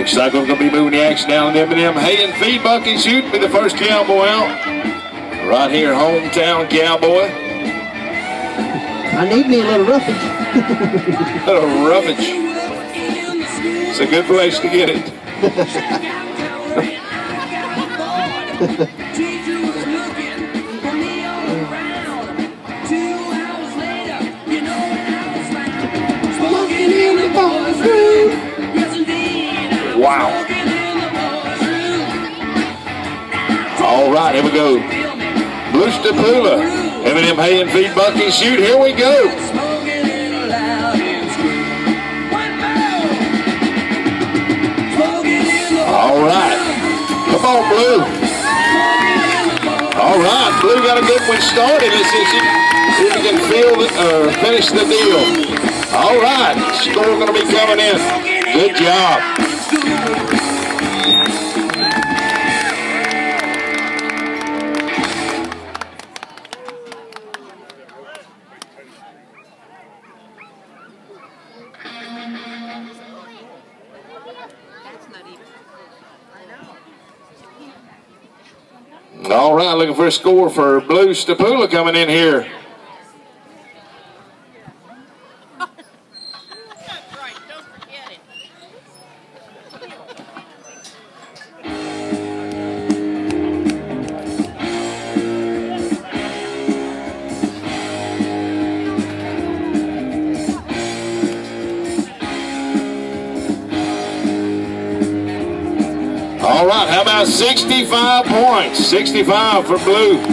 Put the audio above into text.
Looks like we're going to be moving the action down in M&M Hay and Feed Bucket Shoot. Be the first cowboy out. Right here, hometown cowboy. I need me a little roughage. A little roughage. It's a good place to get it. Wow. All right, here we go. Blue Stapula, M&M Hay and Feed Bucket Shoot. Here we go. All right. Come on, Blue. All right, Blue got a good one started. Let's see if he can finish the deal. All right, score going to be coming in. Good job. All right, looking for a score for Blue Stapula coming in here. All right, how about 65 points? 65 for Blue.